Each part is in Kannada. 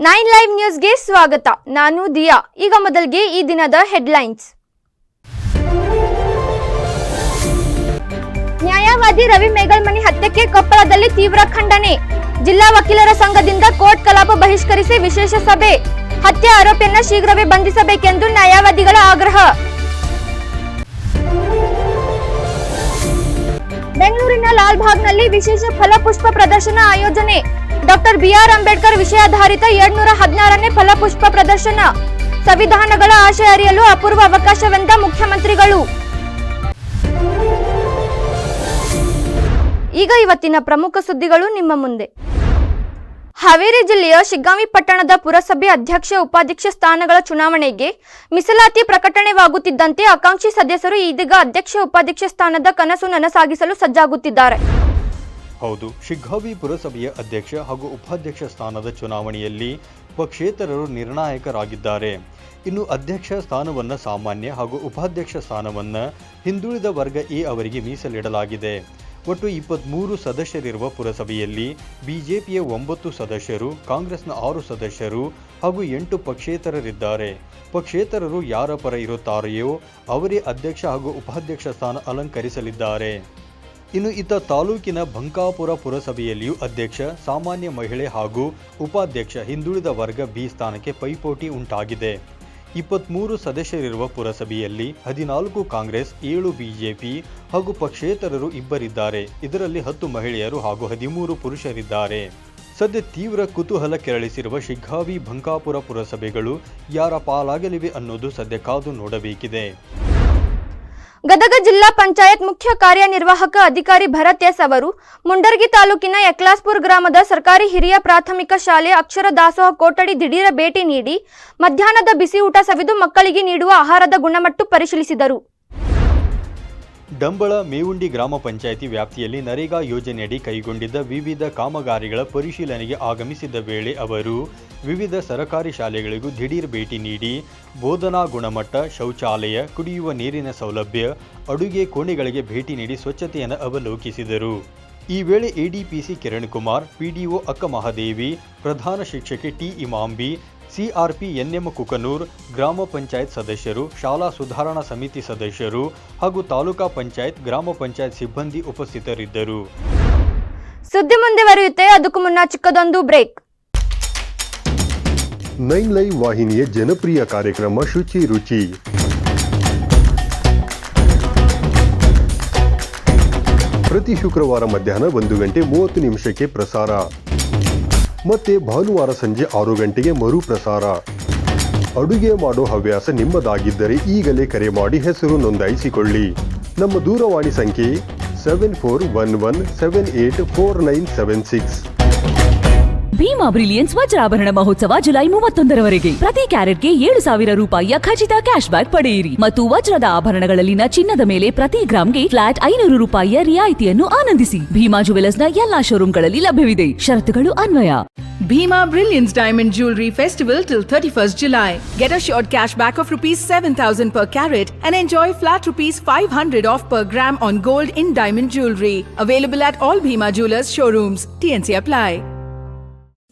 9 ಲೈವ್ ನ್ಯೂಸ್ಗೆ ಸ್ವಾಗತ. ನಾನು ದಿಯಾ. ಈಗ ಮೊದಲಿಗೆ ಈ ದಿನದ ಹೆಡ್ಲೈನ್ಸ್. ನ್ಯಾಯವಾದಿ ರವಿ ಮೇಗಲ್ಮನಿ ಹತ್ಯೆಗೆ ಕೊಪ್ಪಳದಲ್ಲಿ ತೀವ್ರ ಖಂಡನೆ. ಜಿಲ್ಲಾ ವಕೀಲರ ಸಂಘದಿಂದ ಕೋರ್ಟ್ ಕಲಾಪ ಬಹಿಷ್ಕರಿಸಿ ವಿಶೇಷ ಸಭೆ. ಹತ್ಯೆ ಆರೋಪಿಯನ್ನು ಶೀಘ್ರವೇ ಬಂಧಿಸಬೇಕೆಂದು ನ್ಯಾಯವಾದಿಗಳ ಆಗ್ರಹ. ಬೆಂಗಳೂರಿನ ಲಾಲ್ಬಾಗ್ನಲ್ಲಿ ವಿಶೇಷ ಫಲಪುಷ್ಪ ಪ್ರದರ್ಶನ ಆಯೋಜನೆ. ಡಾಕ್ಟರ್ ಬಿಆರ್ ಅಂಬೇಡ್ಕರ್ ವಿಷಯಾಧಾರಿತ 216ನೇ ಫಲಪುಷ್ಪ ಪ್ರದರ್ಶನ. ಸಂವಿಧಾನಗಳ ಆಶಯ ಅರಿಯಲು ಅಪೂರ್ವ ಅವಕಾಶವೆಂದ ಮುಖ್ಯಮಂತ್ರಿಗಳು. ಈಗ ಇವತ್ತಿನ ಪ್ರಮುಖ ಸುದ್ದಿಗಳು ನಿಮ್ಮ ಮುಂದೆ. ಹಾವೇರಿ ಜಿಲ್ಲೆಯ ಶಿಗ್ಗಾಂವಿ ಪಟ್ಟಣದ ಪುರಸಭೆ ಅಧ್ಯಕ್ಷ ಉಪಾಧ್ಯಕ್ಷ ಸ್ಥಾನಗಳ ಚುನಾವಣೆಗೆ ಮೀಸಲಾತಿ ಪ್ರಕಟಣೆಯಾಗುತ್ತಿದ್ದಂತೆ ಆಕಾಂಕ್ಷಿ ಸದಸ್ಯರು ಇದೀಗ ಅಧ್ಯಕ್ಷ ಉಪಾಧ್ಯಕ್ಷ ಸ್ಥಾನದ ಕನಸು ನನಸಾಗಿಸಲು ಸಜ್ಜಾಗುತ್ತಿದ್ದಾರೆ. ಹೌದು, ಶಿಗ್ಗಾಂವಿ ಪುರಸಭೆಯ ಅಧ್ಯಕ್ಷ ಹಾಗೂ ಉಪಾಧ್ಯಕ್ಷ ಸ್ಥಾನದ ಚುನಾವಣೆಯಲ್ಲಿ ಪಕ್ಷೇತರರು ನಿರ್ಣಾಯಕರಾಗಿದ್ದಾರೆ. ಇನ್ನು ಅಧ್ಯಕ್ಷ ಸ್ಥಾನವನ್ನು ಸಾಮಾನ್ಯ ಹಾಗೂ ಉಪಾಧ್ಯಕ್ಷ ಸ್ಥಾನವನ್ನು ಹಿಂದುಳಿದ ವರ್ಗ ಎ ಅವರಿಗೆ ಮೀಸಲಿಡಲಾಗಿದೆ. ಒಟ್ಟು 23 ಸದಸ್ಯರಿರುವ ಪುರಸಭೆಯಲ್ಲಿ ಬಿಜೆಪಿಯ 9 ಸದಸ್ಯರು, ಕಾಂಗ್ರೆಸ್ನ 6 ಸದಸ್ಯರು ಹಾಗೂ 8 ಪಕ್ಷೇತರರಿದ್ದಾರೆ. ಪಕ್ಷೇತರರು ಯಾರ ಪರ ಇರುತ್ತಾರೆಯೋ ಅವರೇ ಅಧ್ಯಕ್ಷ ಹಾಗೂ ಉಪಾಧ್ಯಕ್ಷ ಸ್ಥಾನ ಅಲಂಕರಿಸಲಿದ್ದಾರೆ. ಇನ್ನು ಇತ್ತ ತಾಲೂಕಿನ ಬಂಕಾಪುರ ಪುರಸಭೆಯಲ್ಲಿಯೂ ಅಧ್ಯಕ್ಷ, ಸಾಮಾನ್ಯ ಮಹಿಳೆ ಹಾಗೂ ಉಪಾಧ್ಯಕ್ಷ ಹಿಂದುಳಿದ ವರ್ಗ ಬಿ ಸ್ಥಾನಕ್ಕೆ ಪೈಪೋಟಿ ಉಂಟಾಗಿದೆ. 23 ಸದಸ್ಯರಿರುವ ಪುರಸಭೆಯಲ್ಲಿ 14 ಕಾಂಗ್ರೆಸ್, 7 ಬಿಜೆಪಿ ಹಾಗೂ ಪಕ್ಷೇತರರು ಇಬ್ಬರಿದ್ದಾರೆ. ಇದರಲ್ಲಿ 10 ಮಹಿಳೆಯರು ಹಾಗೂ 13 ಪುರುಷರಿದ್ದಾರೆ. ಸದ್ಯ ತೀವ್ರ ಕುತೂಹಲ ಕೆರಳಿಸಿರುವ ಶಿಗ್ಗಾಂವಿ ಬಂಕಾಪುರ ಪುರಸಭೆಗಳು ಯಾರ ಪಾಲಾಗಲಿವೆ ಅನ್ನೋದು ಸದ್ಯ ಕಾದು ನೋಡಬೇಕಿದೆ. ಗದಗ ಜಿಲ್ಲಾ ಪಂಚಾಯತ್ ಮುಖ್ಯ ಕಾರ್ಯನಿರ್ವಾಹಕ ಅಧಿಕಾರಿ ಭರತ್ ಎಸ್ ಅವರು ಮುಂಡರ್ಗಿ ತಾಲೂಕಿನ ಯಕ್ಲಾಸ್ಪುರ ಗ್ರಾಮದ ಸರ್ಕಾರಿ ಹಿರಿಯ ಪ್ರಾಥಮಿಕ ಶಾಲೆಯ ಅಕ್ಷರ ದಾಸೋಹ ಕೊಠಡಿ ದಿಢೀರ ಭೇಟಿ ನೀಡಿ ಮಧ್ಯಾಹ್ನದ ಬಿಸಿ ಊಟ ಸವಿದು ಮಕ್ಕಳಿಗೆ ನೀಡುವ ಆಹಾರದ ಗುಣಮಟ್ಟ ಪರಿಶೀಲಿಸಿದರು. ಡಂಬಳ ಮೇವುಂಡಿ ಗ್ರಾಮ ಪಂಚಾಯಿತಿ ವ್ಯಾಪ್ತಿಯಲ್ಲಿ ನರೇಗಾ ಯೋಜನೆಯಡಿ ಕೈಗೊಂಡಿದ್ದ ವಿವಿಧ ಕಾಮಗಾರಿಗಳ ಪರಿಶೀಲನೆಗೆ ಆಗಮಿಸಿದ್ದ ವೇಳೆ ಅವರು ವಿವಿಧ ಸರ್ಕಾರಿ ಶಾಲೆಗಳಿಗೂ ದಿಢೀರ್ ಭೇಟಿ ನೀಡಿ ಬೋಧನಾ ಗುಣಮಟ್ಟ, ಶೌಚಾಲಯ, ಕುಡಿಯುವ ನೀರಿನ ಸೌಲಭ್ಯ, ಅಡುಗೆ ಕೋಣೆಗಳಿಗೆ ಭೇಟಿ ನೀಡಿ ಸ್ವಚ್ಛತೆಯನ್ನು ಅವಲೋಕಿಸಿದರು. ಈ ವೇಳೆ ಎಡಿಪಿಸಿ ಕಿರಣ್ ಕುಮಾರ್, ಪಿಡಿಒ ಅಕ್ಕ ಮಹಾದೇವಿ, ಪ್ರಧಾನ ಶಿಕ್ಷಕಿ ಟಿ ಇಮಾಂಬಿ, ಸಿಆರ್ಪಿ ಎನ್ಎಂ ಕುಕನೂರ್, ಗ್ರಾಮ ಪಂಚಾಯತ್ ಸದಸ್ಯರು, ಶಾಲಾ ಸುಧಾರಣಾ ಸಮಿತಿ ಸದಸ್ಯರು ಹಾಗೂ ತಾಲೂಕಾ ಪಂಚಾಯತ್, ಗ್ರಾಮ ಪಂಚಾಯತ್ ಸಿಬ್ಬಂದಿ ಉಪಸ್ಥಿತರಿದ್ದರು. ಸುದ್ದಿ ಮುಂದುವರಿಯುತ್ತೆ, ಅದಕ್ಕೂ ಮುನ್ನ ಚಿಕ್ಕದೊಂದು ಬ್ರೇಕ್. 9 ಲೈವ್ ವಾಹಿನಿಯ ಜನಪ್ರಿಯ ಕಾರ್ಯಕ್ರಮ ಶುಚಿ ರುಚಿ. ಪ್ರತಿ ಶುಕ್ರವಾರ ಮಧ್ಯಾಹ್ನ 1:30 ಪ್ರಸಾರ. ಮತ್ತೆ ಭಾನುವಾರ ಸಂಜೆ 6 ಗಂಟೆಗೆ ಮರು ಪ್ರಸಾರ. ಅಡುಗೆ ಮಾಡೋ ಹವ್ಯಾಸ ನಿಮ್ಮದಾಗಿದ್ದರೆ ಈಗಲೇ ಕರೆ ಮಾಡಿ ಹೆಸರು ನೋಂದಾಯಿಸಿಕೊಳ್ಳಿ. ನಮ್ಮ ದೂರವಾಣಿ ಸಂಖ್ಯೆ 7411784976. ಭೀಮಾ ಬ್ರಿಲಿಯನ್ಸ್ ವಜ್ರಾಭರಣ ಮಹೋತ್ಸವ ಜುಲೈ 31ರವರೆಗೆ. ಪ್ರತಿ ಕ್ಯಾರೆಟ್ಗೆ 7,000 ರೂಪಾಯಿಯ ಖಚಿತ ಕ್ಯಾಶ್ ಬ್ಯಾಕ್ ಪಡೆಯಿರಿ ಮತ್ತು ವಜ್ರದ ಆಭರಣಗಳಲ್ಲಿನ ಚಿನ್ನದ ಮೇಲೆ ಪ್ರತಿ ಗ್ರಾಮ್ಗೆ ಫ್ಲಾಟ್ 500 ರೂಪಾಯಿಯ ರಿಯಾಯಿತಿಯನ್ನು ಆನಂದಿಸಿ. ಭೀಮಾ ಜುವೆಲರ್ಸ್ನ ಎಲ್ಲಾ ಶೋರೂಮ್ಗಳಲ್ಲಿ ಲಭ್ಯವಿದೆ. ಷರತ್ತುಗಳು ಅನ್ವಯ. Bhima Brilliance Diamond Jewelry Festival till 31st July. Get assured cash back of ₹7,000 per carat and enjoy flat ₹500 off per gram on gold in diamond jewelry. Available at all Bhima Jewelers showrooms. TNC apply.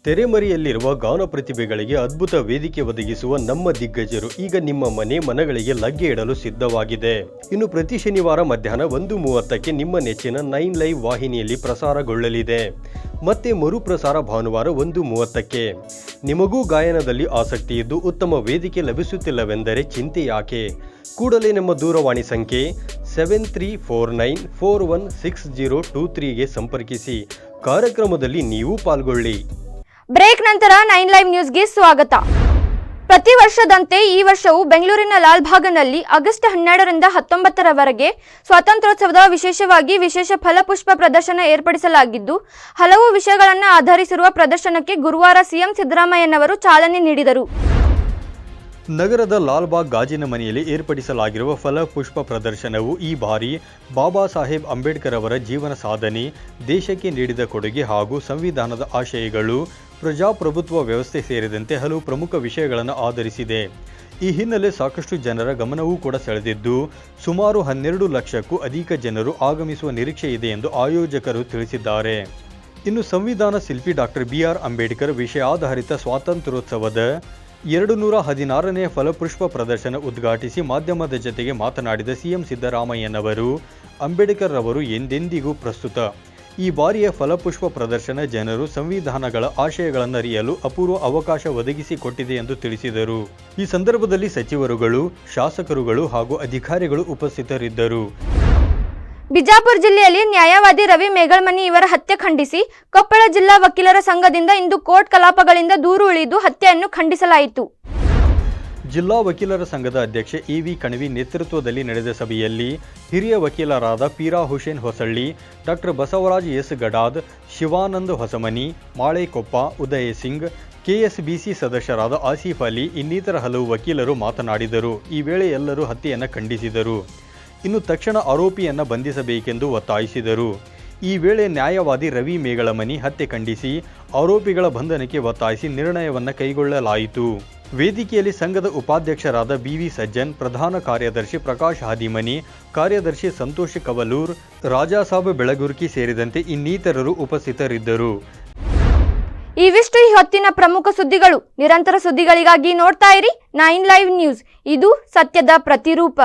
ತೆರೆಮರೆಯಲ್ಲಿರುವ ಗಾನ ಪ್ರತಿಭೆಗಳಿಗೆ ಅದ್ಭುತ ವೇದಿಕೆ ಒದಗಿಸುವ ನಮ್ಮ ದಿಗ್ಗಜರು ಈಗ ನಿಮ್ಮ ಮನಗಳಿಗೆ ಲಗ್ಗೆ ಇಡಲು ಸಿದ್ಧವಾಗಿದೆ. ಇನ್ನು ಪ್ರತಿ ಶನಿವಾರ ಮಧ್ಯಾಹ್ನ 1:30ಕ್ಕೆ ನಿಮ್ಮ ನೆಚ್ಚಿನ 9 ಲೈವ್ ವಾಹಿನಿಯಲ್ಲಿ ಪ್ರಸಾರಗೊಳ್ಳಲಿದೆ. ಮತ್ತೆ ಮರುಪ್ರಸಾರ ಭಾನುವಾರ 1:30ಕ್ಕೆ. ನಿಮಗೂ ಗಾಯನದಲ್ಲಿ ಆಸಕ್ತಿ ಇದ್ದು ಉತ್ತಮ ವೇದಿಕೆ ಲಭಿಸುತ್ತಿಲ್ಲವೆಂದರೆ ಚಿಂತೆ ಯಾಕೆ? ಕೂಡಲೇ ನಮ್ಮ ದೂರವಾಣಿ ಸಂಖ್ಯೆ 7349416023ಗೆ ಸಂಪರ್ಕಿಸಿ. ಕಾರ್ಯಕ್ರಮದಲ್ಲಿ ನೀವು ಪಾಲ್ಗೊಳ್ಳಿ. ಬ್ರೇಕ್ ನಂತರ 9 ಲೈವ್ ನ್ಯೂಸ್ಗೆ ಸ್ವಾಗತ. ಪ್ರತಿ ವರ್ಷದಂತೆ ಈ ವರ್ಷವೂ ಬೆಂಗಳೂರಿನ ಲಾಲ್ಬಾಗ್ನಲ್ಲಿ ಆಗಸ್ಟ್ 12ರಿಂದ 19ರವರೆಗೆ ಸ್ವಾತಂತ್ರ್ಯೋತ್ಸವದ ವಿಶೇಷವಾಗಿ ವಿಶೇಷ ಫಲಪುಷ್ಪ ಪ್ರದರ್ಶನ ಏರ್ಪಡಿಸಲಾಗಿದ್ದು, ಹಲವು ವಿಷಯಗಳನ್ನು ಆಧರಿಸಿರುವ ಪ್ರದರ್ಶನಕ್ಕೆ ಗುರುವಾರ ಸಿಎಂ ಸಿದ್ದರಾಮಯ್ಯನವರು ಚಾಲನೆ ನೀಡಿದರು. ನಗರದ ಲಾಲ್ಬಾಗ್ ಗಾಜಿನ ಮನೆಯಲ್ಲಿ ಏರ್ಪಡಿಸಲಾಗಿರುವ ಫಲಪುಷ್ಪ ಪ್ರದರ್ಶನವು ಈ ಬಾರಿ ಬಾಬಾ ಸಾಹೇಬ್ ಅಂಬೇಡ್ಕರ್ ಅವರ ಜೀವನ ಸಾಧನೆ, ದೇಶಕ್ಕೆ ನೀಡಿದ ಕೊಡುಗೆ ಹಾಗೂ ಸಂವಿಧಾನದ ಆಶಯಗಳು, ಪ್ರಜಾಪ್ರಭುತ್ವ ವ್ಯವಸ್ಥೆ ಸೇರಿದಂತೆ ಹಲವು ಪ್ರಮುಖ ವಿಷಯಗಳನ್ನು ಆಧರಿಸಿದೆ. ಈ ಹಿನ್ನೆಲೆ ಸಾಕಷ್ಟು ಜನರ ಗಮನವೂ ಕೂಡ ಸೆಳೆದಿದ್ದು, ಸುಮಾರು 12 ಲಕ್ಷಕ್ಕೂ ಅಧಿಕ ಜನರು ಆಗಮಿಸುವ ನಿರೀಕ್ಷೆ ಇದೆ ಎಂದು ಆಯೋಜಕರು ತಿಳಿಸಿದ್ದಾರೆ. ಇನ್ನು ಸಂವಿಧಾನ ಶಿಲ್ಪಿ ಡಾಕ್ಟರ್ BR ಅಂಬೇಡ್ಕರ್ ವಿಷಯಾಧಾರಿತ ಸ್ವಾತಂತ್ರ್ಯೋತ್ಸವದ 216ನೇ ಫಲಪುಷ್ಪ ಪ್ರದರ್ಶನ ಉದ್ಘಾಟಿಸಿ ಮಾಧ್ಯಮದ ಜತೆಗೆ ಮಾತನಾಡಿದ ಸಿಎಂ ಸಿದ್ದರಾಮಯ್ಯನವರು, ಅಂಬೇಡ್ಕರ್ ಅವರು ಎಂದೆಂದಿಗೂ ಪ್ರಸ್ತುತ. ಈ ಬಾರಿಯ ಫಲಪುಷ್ಪ ಪ್ರದರ್ಶನ ಜನರು ಸಂವಿಧಾನಗಳ ಆಶಯಗಳನ್ನು ಅರಿಯಲು ಅಪೂರ್ವ ಅವಕಾಶ ಒದಗಿಸಿಕೊಟ್ಟಿದೆ ಎಂದು ತಿಳಿಸಿದರು. ಈ ಸಂದರ್ಭದಲ್ಲಿ ಸಚಿವರುಗಳು, ಶಾಸಕರುಗಳು ಹಾಗೂ ಅಧಿಕಾರಿಗಳು ಉಪಸ್ಥಿತರಿದ್ದರು. ಬಿಜಾಪುರ ಜಿಲ್ಲೆಯಲ್ಲಿ ನ್ಯಾಯವಾದಿ ರವಿ ಮೇಗಳಮನಿ ಇವರ ಹತ್ಯೆ ಖಂಡಿಸಿ ಕೊಪ್ಪಳ ಜಿಲ್ಲಾ ವಕೀಲರ ಸಂಘದಿಂದ ಇಂದು ಕೋರ್ಟ್ ಕಲಾಪಗಳಿಂದ ದೂರು ಉಳಿದು ಹತ್ಯೆಯನ್ನು ಖಂಡಿಸಲಾಯಿತು. ಜಿಲ್ಲಾ ವಕೀಲರ ಸಂಘದ ಅಧ್ಯಕ್ಷ EV ಕಣವಿ ನೇತೃತ್ವದಲ್ಲಿ ನಡೆದ ಸಭೆಯಲ್ಲಿ ಹಿರಿಯ ವಕೀಲರಾದ ಪೀರಾ ಹುಸೇನ್ ಹೊಸಳ್ಳಿ, ಡಾಕ್ಟರ್ ಬಸವರಾಜ್ ಎಸ್ ಗಡಾದ್, ಶಿವಾನಂದ್ ಹೊಸಮನಿ, ಮಾಳೆಕೊಪ್ಪ, ಉದಯ ಸಿಂಗ್, KSBC ಸದಸ್ಯರಾದ ಆಸಿಫ್ ಅಲಿ ಇನ್ನಿತರ ಹಲವು ವಕೀಲರು ಮಾತನಾಡಿದರು. ಈ ವೇಳೆ ಎಲ್ಲರೂ ಹತ್ಯೆಯನ್ನು ಖಂಡಿಸಿದರು. ಇನ್ನು ತಕ್ಷಣ ಆರೋಪಿಯನ್ನು ಬಂಧಿಸಬೇಕೆಂದು ಒತ್ತಾಯಿಸಿದರು. ಈ ವೇಳೆ ನ್ಯಾಯವಾದಿ ರವಿ ಮೇಗಳಮನಿ ಹತ್ಯೆ ಖಂಡಿಸಿ ಆರೋಪಿಗಳ ಬಂಧನಕ್ಕೆ ಒತ್ತಾಯಿಸಿ ನಿರ್ಣಯವನ್ನು ಕೈಗೊಳ್ಳಲಾಯಿತು. ವೇದಿಕೆಯಲ್ಲಿ ಸಂಘದ ಉಪಾಧ್ಯಕ್ಷರಾದ BV ಸಜ್ಜನ್, ಪ್ರಧಾನ ಕಾರ್ಯದರ್ಶಿ ಪ್ರಕಾಶ್ ಹಾದಿಮನಿ, ಕಾರ್ಯದರ್ಶಿ ಸಂತೋಷ್ ಕವಲೂರ್, ರಾಜಾಸಾಬ್ ಬೆಳಗುರ್ಕಿ ಸೇರಿದಂತೆ ಇನ್ನಿತರರು ಉಪಸ್ಥಿತರಿದ್ದರು. ಇವಿಷ್ಟು ಈ ಹೊತ್ತಿನ ಪ್ರಮುಖ ಸುದ್ದಿಗಳು. ನಿರಂತರ ಸುದ್ದಿಗಳಿಗಾಗಿ ನೋಡ್ತಾ ಇರಿ 9 ಲೈವ್ ನ್ಯೂಸ್. ಇದು ಸತ್ಯದ ಪ್ರತಿರೂಪ.